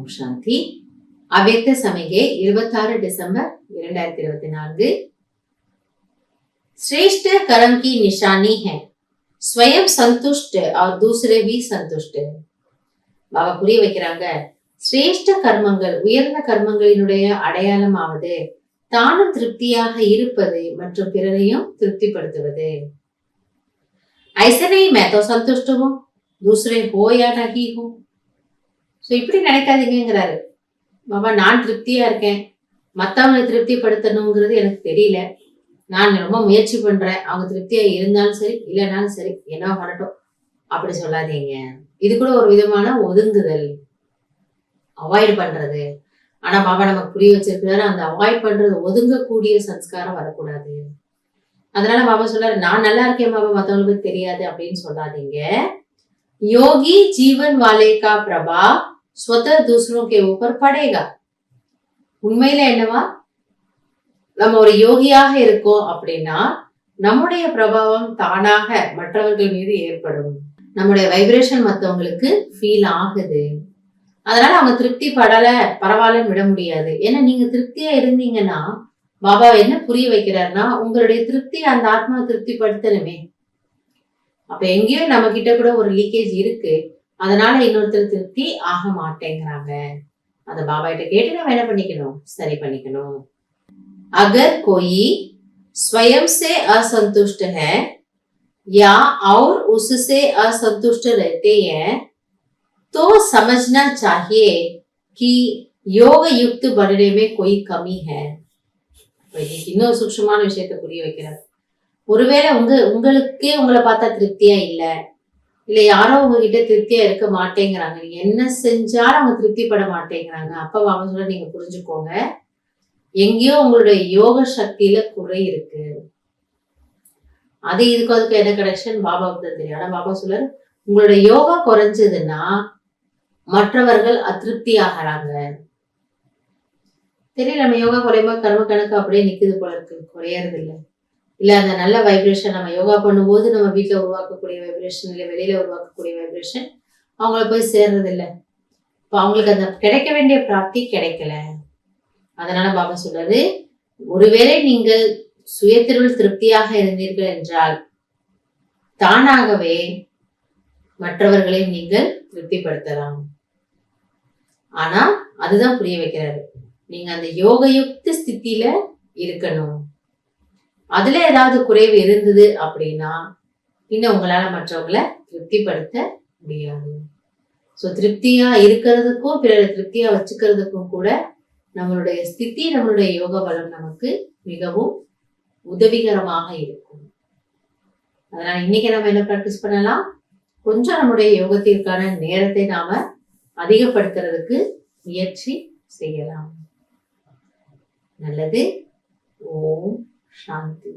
ஓம் சாந்தி. अव्यक्त समिगे 26 दिसंबर 2024। श्रेष्ठ कर्म की निशानी है स्वयं संतुष्ट और दूसरे भी संतुष्ट। பாபா புரிய வைக்கிறாங்க, சிரேஷ்ட கர்மங்கள் உயர்ந்த கர்மங்களினுடைய அடையாளமாவது தானும் திருப்தியாக இருப்பது மற்றும் பிறரையும் திருப்திப்படுத்துவது। ऐसे नहीं मैं तो संतुष्ट हूं दूसरे हो या नहीं हो। இப்படி நினைக்காதீங்கிறாரு பாபா। நான் திருப்தியா இருக்கேன், மத்தவங்களை திருப்திப்படுத்தணுங்கிறது எனக்கு தெரியல, நான் ரொம்ப முயற்சி பண்றேன், அவங்க திருப்தியா இருந்தாலும் சரி இல்லைனாலும் சரி என்ன பண்ணட்டும் அப்படி சொல்லாதீங்க। இது கூட ஒரு விதமான ஒதுங்குதல், அவாய்ட் பண்றது। ஆனா பாபா நமக்கு புரிய வச்சிருக்கிறாரு, அந்த அவாய்ட் பண்றது ஒதுங்கக்கூடிய சம்ஸ்காரம் வரக்கூடாது। அதனால பாபா சொல்றாரு, நான் நல்லா இருக்கேன் பாபா மத்தவங்களுக்கு தெரியாது அப்படின்னு சொல்லாதீங்க। யோகி ஜீவன் வாலே கா பிரபா स्वतः दूसरों के ऊपर पड़ेगा। உண்மையில என்னவா, நம்ம ஒரு யோகியாக இருக்கோம் அப்படின்னா நம்முடைய பிரபாவம் தானாக மற்றவர்கள் மீது ஏற்படும், நம்முடைய வைப்ரேஷன் மற்றவங்களுக்கு ஃபீல் ஆகுது। அதனால அவங்க திருப்தி படல பரவாயில்லன்னு விட முடியாது। ஏன்னா நீங்க திருப்தியா இருந்தீங்கன்னா பாபா என்ன புரிய வைக்கிறாருன்னா, உங்களுடைய திருப்தி அந்த ஆத்மா திருப்திப்படுத்தணுமே। அப்ப எங்கேயோ நம்ம கிட்ட கூட ஒரு லீக்கேஜ் இருக்கு, அதனால இன்னொருத்தர் திருப்தி ஆக மாட்டேங்கிறாங்க। அத பாபா கிட்ட கேட்டு நம்ம என்ன பண்ணிக்கணும், சரி பண்ணிக்கணும்। अगर कोई स्वयं से असंतुष्ट है या और उससे असंतुष्ट रहते हैं तो समझना चाहिए कि योग युक्त बनने में कोई कमी है। இன்னொரு சூக்ஷ்மமான விஷயத்தை புரிய வைக்கிறார்। ஒருவேளை உங்களுக்கே உங்களை பார்த்தா திருப்தியா இல்ல யாரோ உங்ககிட்ட திருப்தியா இருக்க மாட்டேங்கிறாங்க, நீங்க என்ன செஞ்சாலும் அவங்க திருப்திப்பட மாட்டேங்கிறாங்க, அப்ப அவங்க சொல்ல நீங்க புரிஞ்சுக்கோங்க, எங்கேயோ உங்களுடைய யோக சக்தியில குறை இருக்கு। அது இதுக்கு அதுக்கு என்ன கனெக்ஷன் பாபாவுக்கு தான் தெரியும்। ஆனா பாபா சொல்றாரு, உங்களுடைய யோகா குறைஞ்சதுன்னா மற்றவர்கள் அதிருப்தி ஆகிறாங்க। தெரியல, நம்ம யோகா குறையுமா கர்ம கணக்கு அப்படியே நிக்குது போல இருக்கு, குறையறது இல்லை। இல்ல அந்த நல்ல வைப்ரேஷன் நம்ம யோகா பண்ணும்போது நம்ம வீட்டுல உருவாக்கக்கூடிய வைப்ரேஷன் இல்ல வெளியில உருவாக்கக்கூடிய வைப்ரேஷன் அவங்கள போய் சேர்றது இல்லை। இப்ப அவங்களுக்கு அந்த கிடைக்க வேண்டிய பிராப்தி கிடைக்கல। அதனால பாபா சொல்றாரு, ஒருவேளை நீங்கள் சுயத்திருள் திருப்தியாக இருந்தீர்கள் என்றால் தானாகவே மற்றவர்களை நீங்கள் திருப்திப்படுத்தலாம்। ஆனா அதுதான் புரிய வைக்கிறாரு, நீங்க அந்த யோகயுக்த ஸ்திதியில இருக்கணும்। அதுல ஏதாவது குறைவு இருந்தது அப்படின்னா இன்னும் உங்களால மற்றவங்களை திருப்திப்படுத்த முடியாது। சோ திருப்தியா இருக்கிறதுக்கும் பிறரை திருப்தியா வச்சுக்கிறதுக்கும் கூட நம்மளுடைய ஸ்திதி, நம்மளுடைய யோக பலம் நமக்கு மிகவும் உதவிகரமாக இருக்கும்। அதனால இன்னைக்கு நம்ம என்ன பிராக்டிஸ் பண்ணலாம், கொஞ்சம் நம்முடைய யோகத்திற்கான நேரத்தை நாம அதிகப்படுத்துறதுக்கு முயற்சி செய்யலாம்। நல்லது। ஓம் शांति।